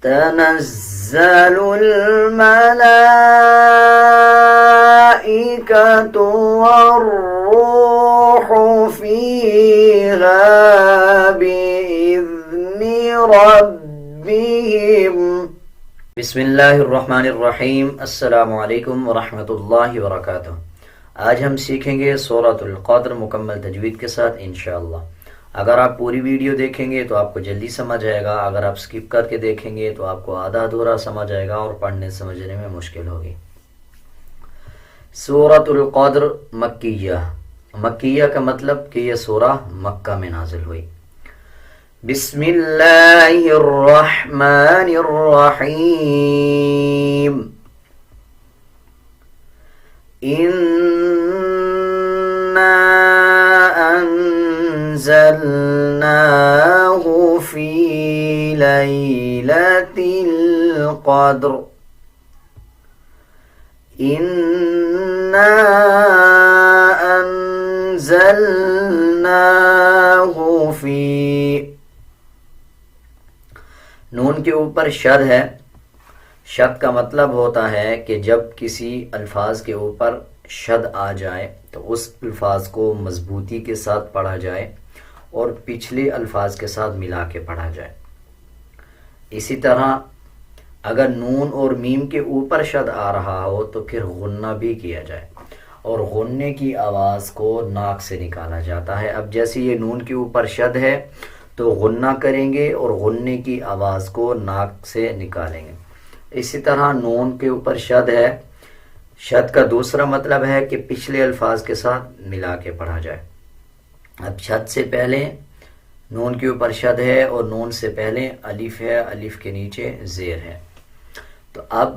تنزل الملائكة والروح فيها بإذن ربهم بسم اللہ الرحمن الرحیم السلام علیکم ورحمۃ اللہ وبرکاتہ۔ آج ہم سیکھیں گے سورۃ القدر مکمل تجوید کے ساتھ انشاءاللہ۔ اگر آپ پوری ویڈیو دیکھیں گے تو آپ کو جلدی سمجھ آئے گا، اگر آپ سکپ کر کے دیکھیں گے تو آپ کو آدھا ادھورا سمجھ آئے گا اور پڑھنے سمجھنے میں مشکل ہوگی۔ سورۃ القدر مکیہ، مکیہ کا مطلب کہ یہ سورہ مکہ میں نازل ہوئی۔ بسم اللہ الرحمن الرحیم، اِنَّا أنزلناه في ليلة القدر إنا أنزلناه في نون کے اوپر شد ہے۔ شد کا مطلب ہوتا ہے کہ جب کسی الفاظ کے اوپر شد آ جائے تو اس الفاظ کو مضبوطی کے ساتھ پڑھا جائے اور پچھلے الفاظ کے ساتھ ملا کے پڑھا جائے۔ اسی طرح اگر نون اور میم کے اوپر شد آ رہا ہو تو پھر غنہ بھی کیا جائے اور غننے کی آواز کو ناک سے نکالا جاتا ہے۔ اب جیسے یہ نون کے اوپر شد ہے تو غنہ کریں گے اور غننے کی آواز کو ناک سے نکالیں گے۔ اسی طرح نون کے اوپر شد ہے، شد کا دوسرا مطلب ہے کہ پچھلے الفاظ کے ساتھ ملا کے پڑھا جائے۔ اب شد سے پہلے نون کے اوپر شد ہے اور نون سے پہلے الف ہے، الف کے نیچے زیر ہے۔ تو اب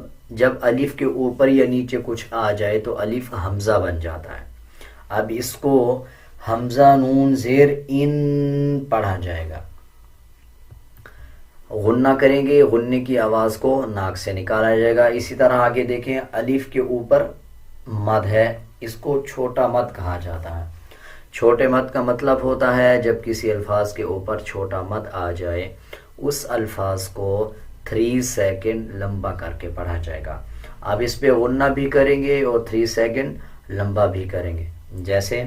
جب الف کے اوپر یا نیچے کچھ آ جائے تو الف حمزہ بن جاتا ہے۔ اب اس کو حمزہ نون زیر ان پڑھا جائے گا، غنہ کریں گے، غننے کی آواز کو ناک سے نکالا جائے گا۔ اسی طرح آگے دیکھیں، الف کے اوپر مد ہے، اس کو چھوٹا مد کہا جاتا ہے۔ چھوٹے مد کا مطلب ہوتا ہے جب کسی الفاظ کے اوپر چھوٹا مد آ جائے اس الفاظ کو 3 سیکنڈ لمبا کر کے پڑھا جائے گا۔ اب اس پہ غنہ بھی کریں گے اور 3 سیکنڈ لمبا بھی کریں گے، جیسے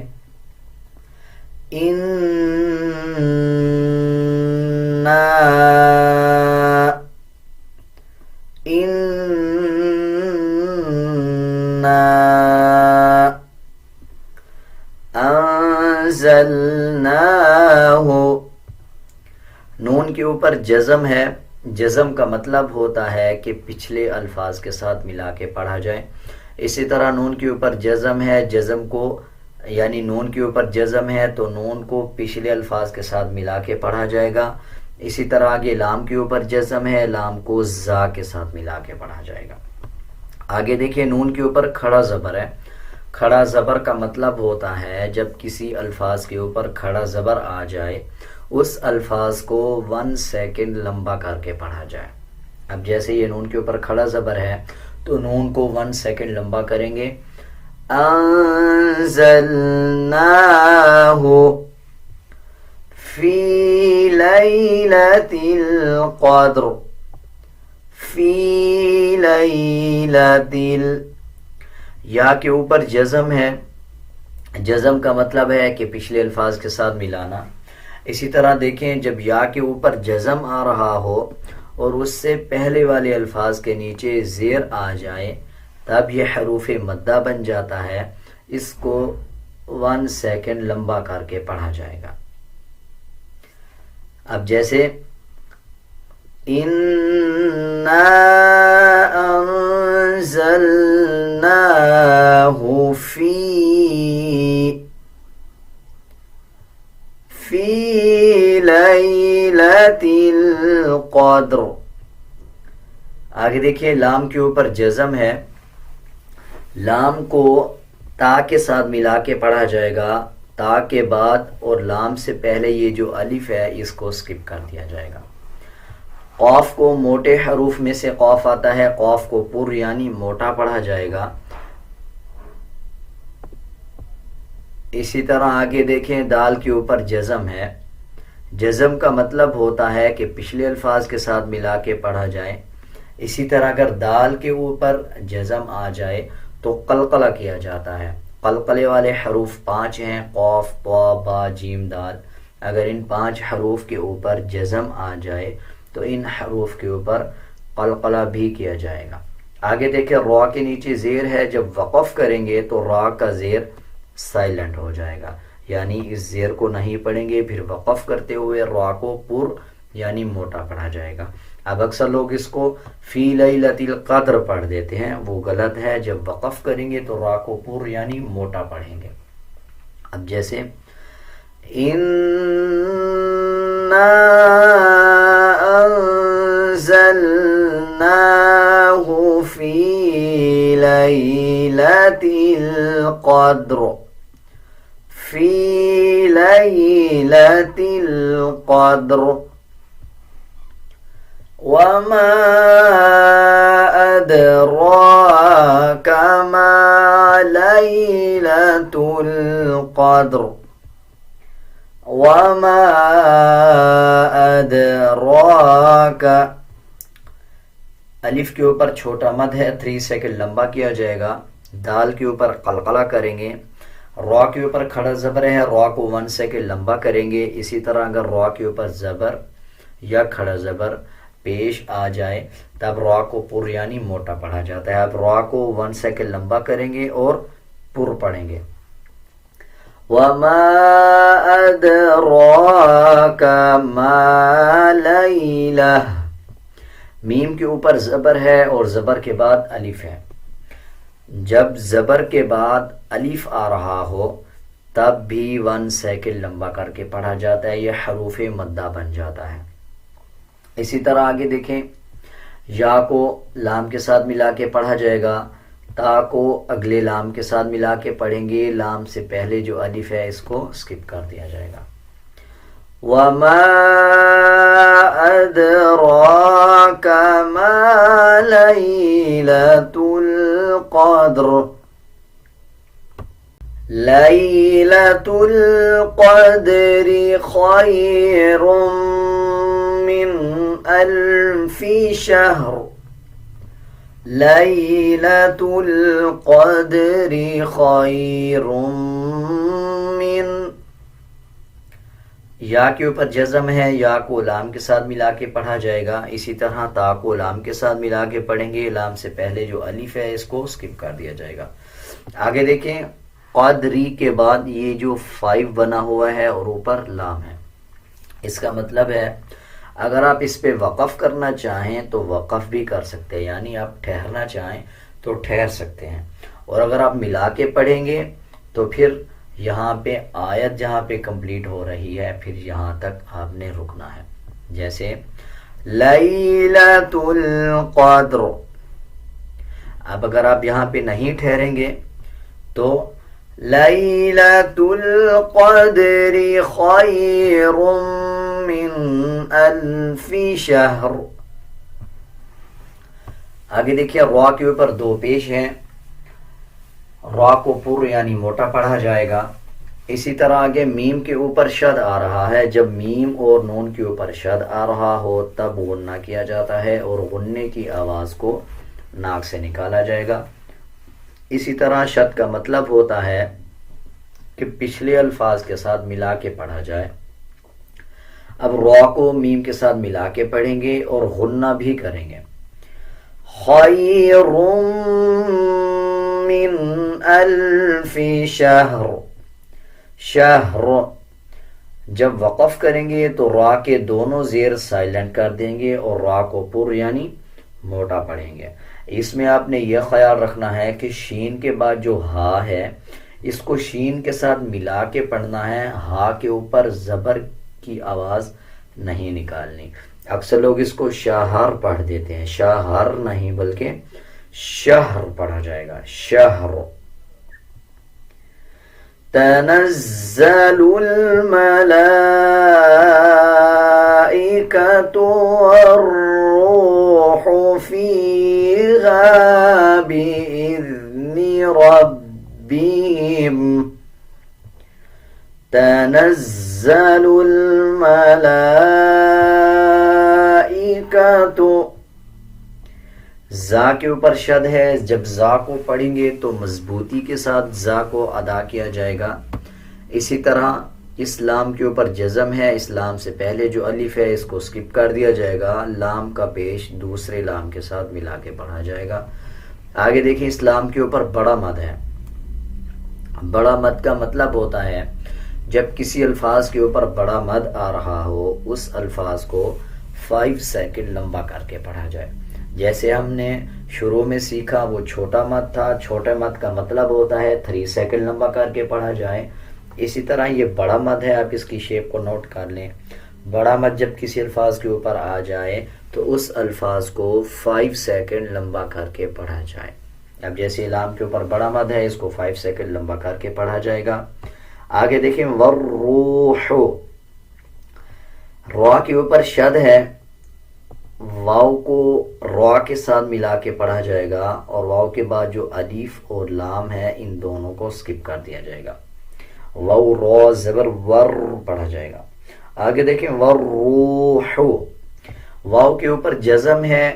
انزلناہ۔ نون کے اوپر جزم ہے، جزم کا مطلب ہوتا ہے کہ پچھلے الفاظ کے ساتھ ملا کے پڑھا جائے۔ اسی طرح نون کے اوپر جزم ہے، جزم کو یعنی نون کے اوپر جزم ہے تو نون کو پچھلے الفاظ کے ساتھ ملا کے پڑھا جائے گا۔ اسی طرح آگے لام کے اوپر جزم ہے، لام کو زا کے ساتھ ملا کے پڑھا جائے گا۔ آگے دیکھیں، نون کے اوپر کھڑا زبر ہے۔ کھڑا زبر کا مطلب ہوتا ہے جب کسی الفاظ کے اوپر کھڑا زبر آ جائے اس الفاظ کو 1 سیکنڈ لمبا کر کے پڑھا جائے۔ اب جیسے یہ نون کے اوپر کھڑا زبر ہے تو نون کو 1 سیکنڈ لمبا کریں گے۔ انزلناہ فی لیلۃ القدر، فی لیلۃ یا کے اوپر جزم ہے، جزم کا مطلب ہے کہ پچھلے الفاظ کے ساتھ ملانا۔ اسی طرح دیکھیں، جب یا کے اوپر جزم آ رہا ہو اور اس سے پہلے والے الفاظ کے نیچے زیر آ جائے تب یہ حروف مدہ بن جاتا ہے، اس کو 1 سیکنڈ لمبا کر کے پڑھا جائے گا۔ اب جیسے اِنَّا أنزلناه في ليلة القدر۔ آگے دیکھیے، لام کے اوپر جزم ہے، لام کو تا کے ساتھ ملا کے پڑھا جائے گا۔ تا کے بعد اور لام سے پہلے یہ جو الف ہے اس کو سکپ کر دیا جائے گا۔ قاف کو موٹے حروف میں سے قاف آتا ہے، قاف کو پر یعنی موٹا پڑھا جائے گا۔ اسی طرح آگے دیکھیں، دال کے اوپر جزم ہے، جزم کا مطلب ہوتا ہے کہ پچھلے الفاظ کے ساتھ ملا کے پڑھا جائے. اسی طرح اگر دال کے اوپر جزم آ جائے تو قلقلہ کیا جاتا ہے. قلقلے والے حروف 5 ہیں، قاف، طا، با، جیم، دال. اگر ان 5 حروف کے اوپر جزم آ جائے تو ان حروف کے اوپر قلقلہ بھی کیا جائے گا. آگے دیکھیں را کے نیچے زیر ہے، جب وقف کریں گے تو را کا زیر سائلنٹ ہو جائے گا، یعنی اس زیر کو نہیں پڑھیں گے. پھر وقف کرتے ہوئے را کو پر یعنی موٹا پڑھا جائے گا. اب اکثر لوگ اس کو فی لیلۃ القدر پڑھ دیتے ہیں، وہ غلط ہے. جب وقف کریں گے تو را کو پر یعنی موٹا پڑھیں گے. اب جیسے اِنَّا أنزلناه في ليلة القدر في ليلة القدر وما أدراك ما ليلة القدر وما أدراك. الف کے اوپر چھوٹا مد ہے، 3 سیکنڈ لمبا کیا جائے گا. دال کے اوپر قلقلہ کریں گے. را کے اوپر کھڑا زبر ہے، را کو 1 سیکنڈ لمبا کریں گے. اسی طرح اگر را کے اوپر زبر یا کھڑا زبر پیش آ جائے تب را کو پر یعنی موٹا پڑھا جاتا ہے. اب را کو 1 سیکنڈ لمبا کریں گے اور پر پڑھیں گے. وَمَا أَدْرَاكَ مَا لَيْلَةٌ. میم کے اوپر زبر ہے اور زبر کے بعد الف ہے. جب زبر کے بعد الف آ رہا ہو تب بھی 1 سیکنڈ لمبا کر کے پڑھا جاتا ہے، یہ حروف مدہ بن جاتا ہے. اسی طرح آگے دیکھیں، یا کو لام کے ساتھ ملا کے پڑھا جائے گا. تا کو اگلے لام کے ساتھ ملا کے پڑھیں گے. لام سے پہلے جو الف ہے اس کو سکپ کر دیا جائے گا. وَمَا أَدْرَاكَ مَا لَيْلَةُ الْقَدْرِ لَيْلَةُ الْقَدْرِ خَيْرٌ مِّنْ أَلْفِ شَهْرٍ لَيْلَةُ الْقَدْرِ خَيْرٌ مِّنْ. یا کے اوپر جزم ہے، یا کو لام کے ساتھ ملا کے پڑھا جائے گا. اسی طرح تا کو لام کے ساتھ ملا کے پڑھیں گے. لام سے پہلے جو الف ہے اس کو سکپ کر دیا جائے گا. آگے دیکھیں، قدری کے بعد یہ جو 5 بنا ہوا ہے اور اوپر لام ہے، اس کا مطلب ہے اگر آپ اس پہ وقف کرنا چاہیں تو وقف بھی کر سکتے ہیں، یعنی آپ ٹھہرنا چاہیں تو ٹھہر سکتے ہیں. اور اگر آپ ملا کے پڑھیں گے تو پھر یہاں پہ آیت جہاں پہ کمپلیٹ ہو رہی ہے پھر یہاں تک آپ نے رکنا ہے. جیسے لیلۃ القدر. اب اگر آپ یہاں پہ نہیں ٹھہریں گے تو لیلۃ القدر خیر من الف شہر. آگے دیکھیے را کے اوپر 2 پیش ہیں. را کو پر یعنی موٹا پڑھا جائے گا. اسی طرح آگے میم کے اوپر شد آ رہا ہے. جب میم اور نون کے اوپر شد آ رہا ہو تب غنہ کیا جاتا ہے اور غننے کی آواز کو ناک سے نکالا جائے گا. اسی طرح شد کا مطلب ہوتا ہے کہ پچھلے الفاظ کے ساتھ ملا کے پڑھا جائے. اب را کو میم کے ساتھ ملا کے پڑھیں گے اور غنہ بھی کریں گے. خیر من الف شہر. شہر جب وقف کریں گے تو را کے دونوں زیر سائلنٹ کر دیں گے اور را کو پر یعنی موٹا پڑھیں گے. اس میں آپ نے یہ خیال رکھنا ہے کہ شین کے بعد جو ہا ہے اس کو شین کے ساتھ ملا کے پڑھنا ہے. ہا کے اوپر زبر کی آواز نہیں نکالنی. اکثر لوگ اس کو شہر پڑھ دیتے ہیں. شہر نہیں بلکہ شہر پڑھا جائے گا. شہر. تنزل الملائکۃ والروح فیہا بإذن ربہم. تنزل الملائکۃ الملائکۃ، زا کے اوپر شد ہے، جب زا کو پڑھیں گے تو مضبوطی کے ساتھ زا کو ادا کیا جائے گا۔ اسی طرح اسلام کے اوپر جزم ہے، اسلام سے پہلے جو الف ہے اس کو سکپ کر دیا جائے گا، لام کا پیش دوسرے لام کے ساتھ ملا کے پڑھا جائے گا۔ آگے دیکھیں اسلام کے اوپر بڑا مد ہے۔ بڑا مد کا مطلب ہوتا ہے جب کسی الفاظ کے اوپر بڑا مد آ رہا ہو اس الفاظ کو 5 سیکنڈ لمبا کر کے پڑھا جائے۔ جیسے ہم نے شروع میں سیکھا وہ چھوٹا مد تھا، چھوٹے مد کا مطلب ہوتا ہے 3 سیکنڈ لمبا کر کے پڑھا جائے۔ اسی طرح یہ بڑا مد ہے، آپ اس کی شیپ کو نوٹ کر لیں۔ بڑا مد جب کسی الفاظ کے اوپر آ جائے تو اس الفاظ کو 5 سیکنڈ لمبا کر کے پڑھا جائے۔ اب جیسے لام کے اوپر بڑا مد ہے اس کو 5 سیکنڈ لمبا کر کے پڑھا جائے گا۔ آگے دیکھیں والروح، را کے اوپر شد ہے، واو کو را کے ساتھ ملا کے پڑھا جائے گا اور واو کے بعد جو الف اور لام ہے ان دونوں کو سکپ کر دیا جائے گا، واو را زبر ور پڑھا جائے گا۔ آگے دیکھیں والروح، واو کے اوپر جزم ہے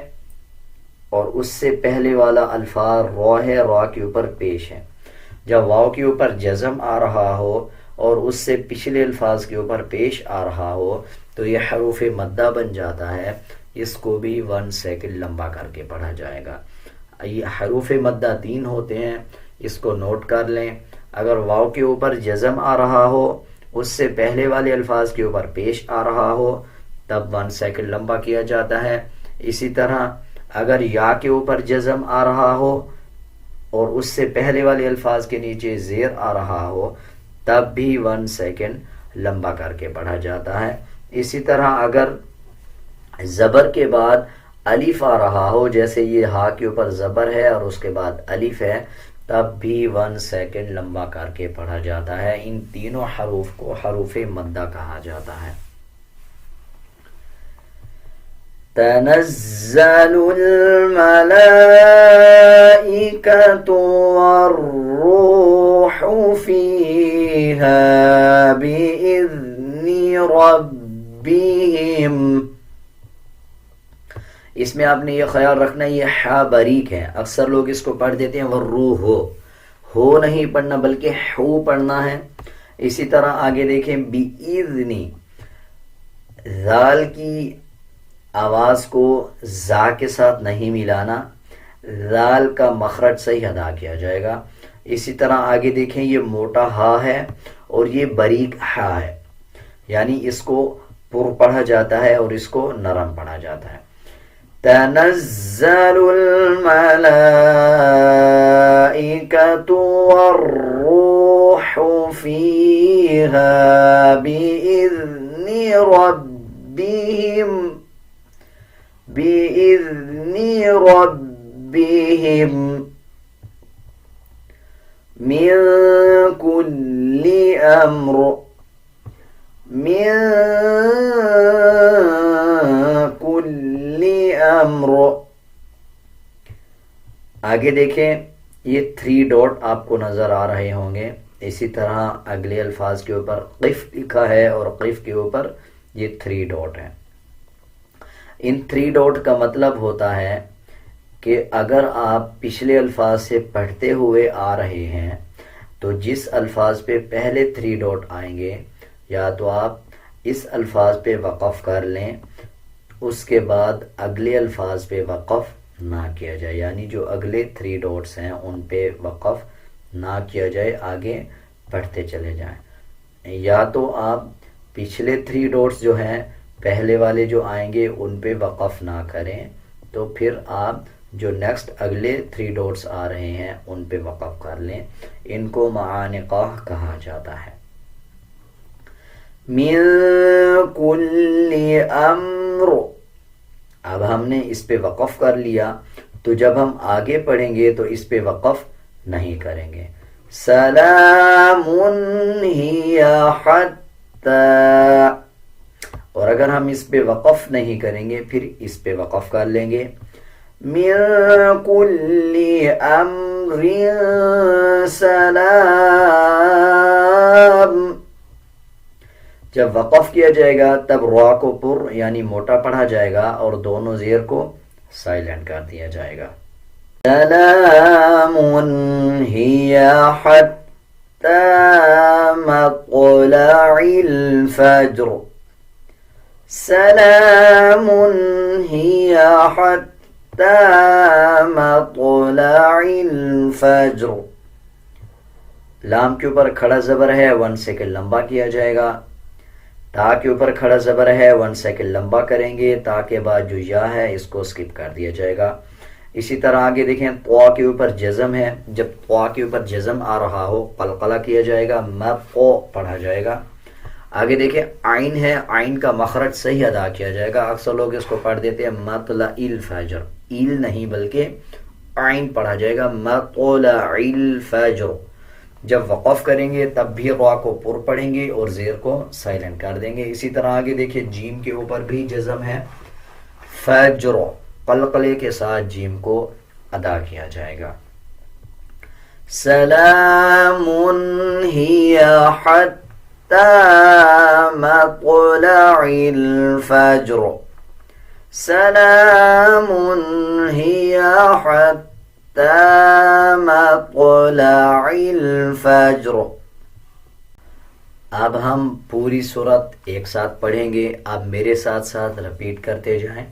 اور اس سے پہلے والا الفاظ را ہے، را کے اوپر پیش ہے۔ جب واو کے اوپر جزم آ رہا ہو اور اس سے پچھلے الفاظ کے اوپر پیش آ رہا ہو تو یہ حروف مدہ بن جاتا ہے، اس کو بھی 1 سیکنڈ لمبا کر کے پڑھا جائے گا۔ یہ حروف مدہ 3 ہوتے ہیں، اس کو نوٹ کر لیں۔ اگر واو کے اوپر جزم آ رہا ہو اس سے پہلے والے الفاظ کے اوپر پیش آ رہا ہو تب 1 سیکنڈ لمبا کیا جاتا ہے۔ اسی طرح اگر یا کے اوپر جزم آ رہا ہو اور اس سے پہلے والے الفاظ کے نیچے زیر آ رہا ہو تب بھی 1 سیکنڈ لمبا کر کے پڑھا جاتا ہے۔ اسی طرح اگر زبر کے بعد الف آ رہا ہو، جیسے یہ ہا کے اوپر زبر ہے اور اس کے بعد الف ہے، تب بھی 1 سیکنڈ لمبا کر کے پڑھا جاتا ہے۔ ان تینوں حروف کو حروف مدہ کہا جاتا ہے۔ تنزل الملائکۃ والروح فیہا بإذن ربہم، اس میں آپ نے یہ خیال رکھنا یہ حا باریک ہے، اکثر لوگ اس کو پڑھ دیتے ہیں والروح، ہو نہیں پڑھنا بلکہ ہو پڑھنا ہے۔ اسی طرح آگے دیکھیں بِإِذْنِ، ذال کی آواز کو زا کے ساتھ نہیں ملانا، ذال کا مخرج صحیح ادا کیا جائے گا۔ اسی طرح آگے دیکھیں یہ موٹا ہا ہے اور یہ باریک ہا ہے، یعنی اس کو پر پڑھا جاتا ہے اور اس کو نرم پڑھا جاتا ہے۔ تنزل الملائکۃ والروح فیہا بإذن ربہم من کل امر، آگے دیکھیں یہ 3 ڈاٹ آپ کو نظر آ رہے ہوں گے۔ اسی طرح اگلے الفاظ کے اوپر قف لکھا ہے اور قف کے اوپر یہ 3 ڈاٹ ہیں۔ ان 3 ڈاٹ کا مطلب ہوتا ہے کہ اگر آپ پچھلے الفاظ سے پڑھتے ہوئے آ رہے ہیں تو جس الفاظ پہ پہلے 3 ڈاٹ آئیں گے یا تو آپ اس الفاظ پہ وقف کر لیں، اس کے بعد اگلے الفاظ پہ وقف نہ کیا جائے، یعنی جو اگلے 3 ڈاٹس ہیں ان پہ وقف نہ کیا جائے، آگے پڑھتے چلے جائیں۔ یا تو آپ پچھلے 3 ڈاٹس جو ہیں پہلے والے جو آئیں گے ان پہ وقف نہ کریں، تو پھر آپ جو نیکسٹ اگلے 3 ڈاٹس آ رہے ہیں ان پہ وقف کر لیں، ان کو معانقہ کہا جاتا ہے۔ من کل امر، اب ہم نے اس پہ وقف کر لیا تو جب ہم آگے پڑھیں گے تو اس پہ وقف نہیں کریں گے۔ سلام ہی حتی، اور اگر ہم اس پہ وقف نہیں کریں گے پھر اس پہ وقف کر لیں گے۔ من کل امر سلام، جب وقف کیا جائے گا تب را کو پر یعنی موٹا پڑھا جائے گا اور دونوں زیر کو سائلنٹ کر دیا جائے گا. سلام ہی حتی مطلع الفجر. سلام ہی حتی مطلع الفجر. لام کے اوپر کھڑا زبر ہے 1 سیکنڈ لمبا کیا جائے گا. تا کے اوپر کھڑا زبر ہے 1 سیکنڈ لمبا کریں گے. تا کے بعد جو یا ہے اس کو سکپ کر دیا جائے گا. اسی طرح آگے دیکھیں طوا کے اوپر جزم ہے. جب طوا کے اوپر جزم آ رہا ہو قلقلہ کیا جائے گا, مقو پڑھا جائے گا. آگے دیکھیں عین ہے, عین کا مخرج صحیح ادا کیا جائے گا. اکثر لوگ اس کو پڑھ دیتے ہیں مطلع الفجر, ایل نہیں بلکہ عین پڑھا جائے گا, مطلع الفجر. جب وقف کریں گے تب بھی را کو پر پڑھیں گے اور زیر کو سائلنٹ کر دیں گے. اسی طرح آگے دیکھیں جیم کے اوپر بھی جزم ہے, فجر, قلقلے کے ساتھ جیم کو ادا کیا جائے گا. سلام ہی حتی مطلع الفجر. سلام ہی حتی مطلع الفجر. اب ہم پوری سورت ایک ساتھ پڑھیں گے. آپ میرے ساتھ ساتھ رپیٹ کرتے جائیں.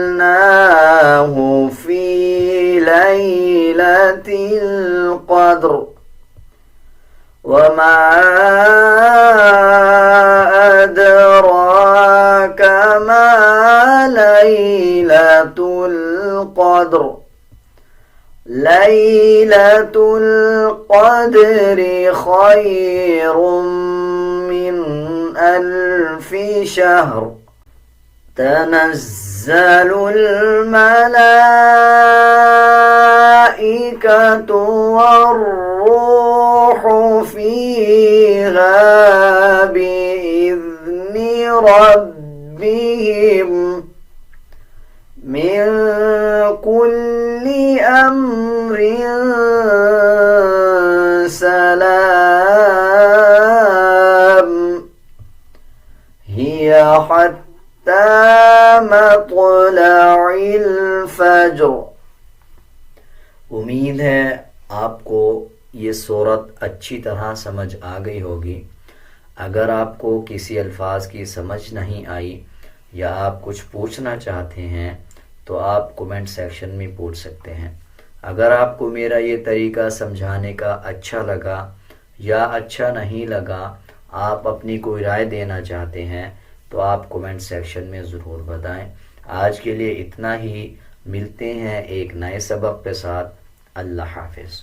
انزلناه في ليلة القدر وما أدراك ما ليلة القدر. ليلة القدر خير من 1000 شهر. تنزل الملائكة والروح فيها بإذن ربهم من كل أمر سلام هي حتى مطلع الفجر. امید ہے آپ کو یہ سورت اچھی طرح سمجھ آ گئی ہوگی. اگر آپ کو کسی الفاظ کی سمجھ نہیں آئی یا آپ کچھ پوچھنا چاہتے ہیں تو آپ کومنٹ سیکشن میں پوچھ سکتے ہیں. اگر آپ کو میرا یہ طریقہ سمجھانے کا اچھا لگا یا اچھا نہیں لگا, آپ اپنی کوئی رائے دینا چاہتے ہیں تو آپ کومنٹ سیکشن میں ضرور بتائیں. آج کے لیے اتنا ہی. ملتے ہیں ایک نئے سبق کے ساتھ. اللہ حافظ.